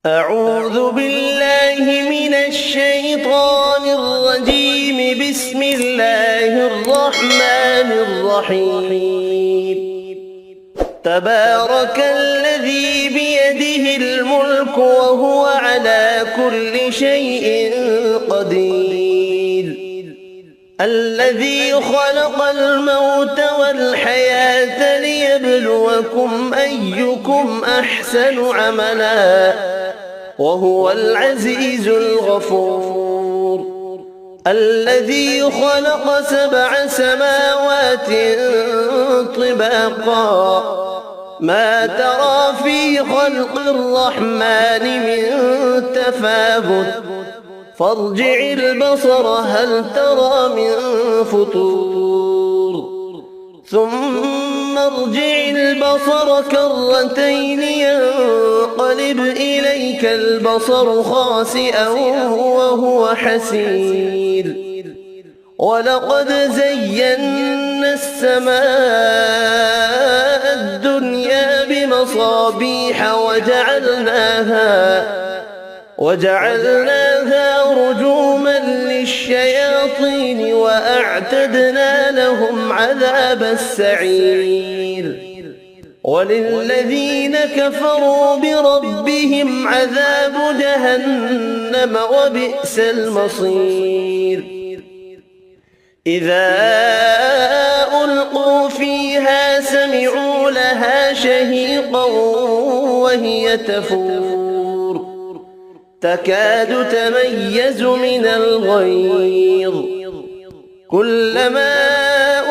أعوذ بالله من الشيطان الرجيم. بسم الله الرحمن الرحيم. تبارك الذي بيده الملك وهو على كل شيء قدير. الذي خلق الموت والحياة ليبلوكم أيكم أحسن عملا وهو العزيز الغفور. الذي خلق 7 سماوات طباقا ما ترى في خلق الرحمن من تفاوت فارجع البصر هل ترى من فطور ثم ارجع البصر كرتين ينقلب إليك البصر خاسئا وهو حسير. ولقد زينا السماء الدنيا بمصابيح وجعلناها رجوما للشياطين وأعتدنا لهم عذاب السعير. وللذين كفروا بربهم عذاب جهنم وبئس المصير. إذا ألقوا فيها سمعوا لها شهيقا وهي تفور تكاد تميز من الغيظ. كلما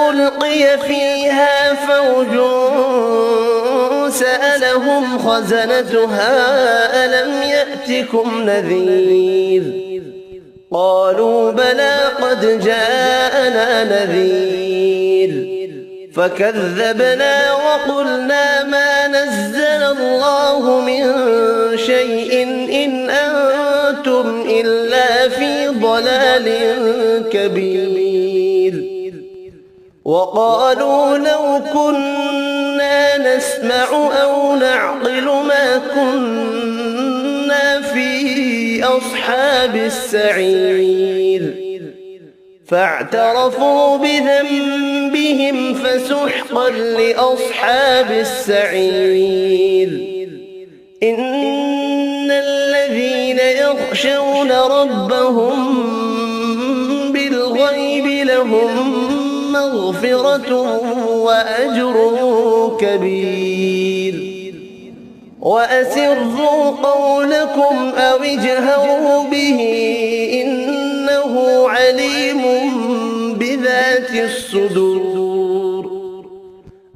ألقي فيها فوج سألهم خزنتها ألم يأتكم نذير قالوا بلى قد جاءنا نذير فكذبنا وقلنا ما نزل الله من شيء إن أنتم إلا في ضلال كبير. وقالوا لو كنا نسمع أو نعقل ما كنا في أصحاب السعير. فاعترفوا بذنبهم فسحقا لأصحاب السعير. إن الذين يخشون ربهم بالغيب لهم مغفرة وأجر كبير. وأسروا قولكم أو اجهروا به إنه عليم بذات الصدور.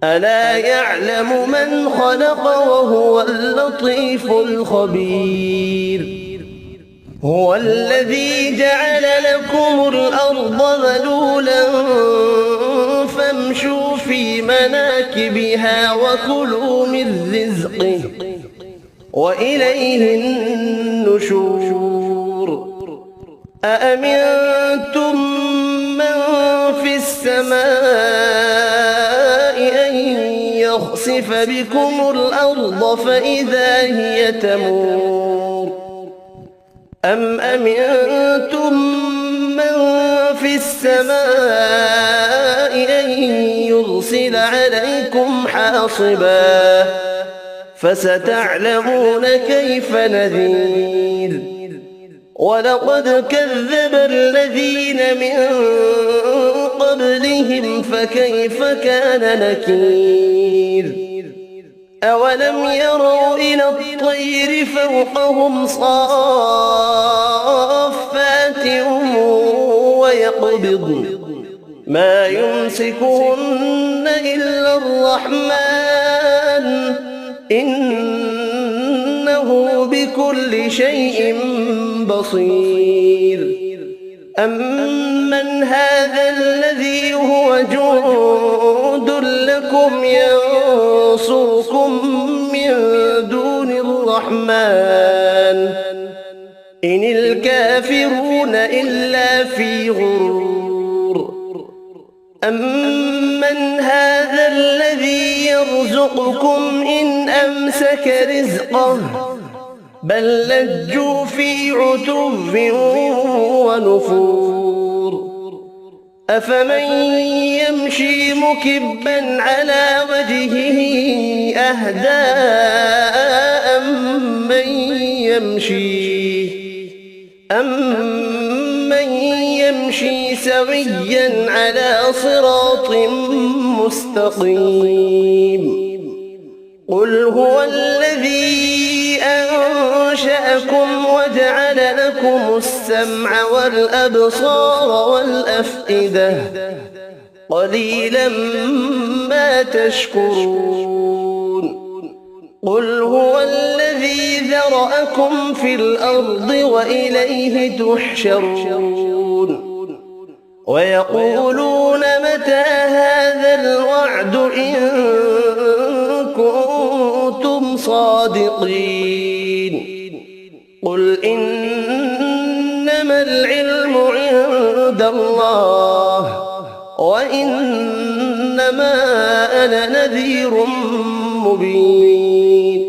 ألا يعلم من خلق وهو اللطيف الخبير. هو الذي جعل لكم الأرض ذلولا فامشوا في مناكبها وكلوا من رزقه وإليه النشور. أأمنتم من في السماء أن يخسف بكم الأرض فإذا هي تمور أم أمنتم من في السماء أن يرسل عليكم حاصبا فستعلمون كيف نذير. ولقد كذب الذين من قبلهم فكيف كان نكير. أولم يروا إلى الطير فوقهم صافات ويقبضن ما يمسكهن إلا الرحمن إنه بكل شيء بصير. أمن هذا الذي هو جند لكم ينصركم من دون الرحمن إن الكافرون إلا في غرور. أمن هذا الذي يرزقكم إن أمسك رزقه بل لجوا في عتو ونفور أفمن يمشي مكبا على وجهه أهدى أمن يمشي سويا على صراط مستقيم قل هو الذي أنشأكم وجعل لكم السمع والأبصار والأفئدة قليلا ما تشكرون قل هو الذي ذرأكم في الأرض وإليه تحشرون ويقولون متى هذا الوعد إن كنتم صادقين قل إنما العلم عند الله وإنما أنا نذير مبين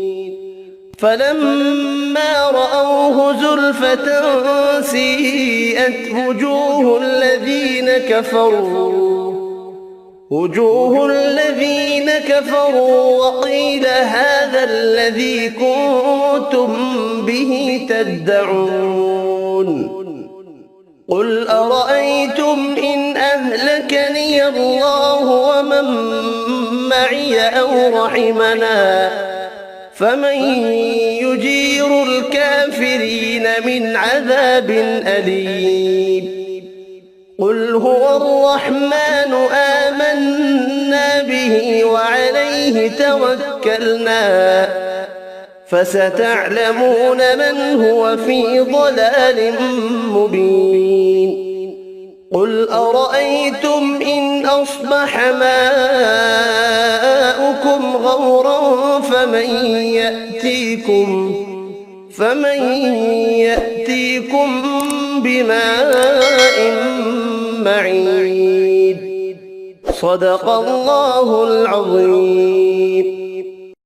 فلما رأوه زلفة سيئت وجوه الذين كفروا وقيل هذا الذي كنتم به تدعون قل أرأيتم إن أهلكني الله ومن معي أو رحمنا فمن يجير الكافرين من عذاب أليم قل هو الرحمن آمنا به وعليه توكلنا فستعلمون من هو في ضلال مبين قل أرأيتم إن أصبح ماؤكم غورا فمن يأتيكم بماء معين صدق الله العظيم.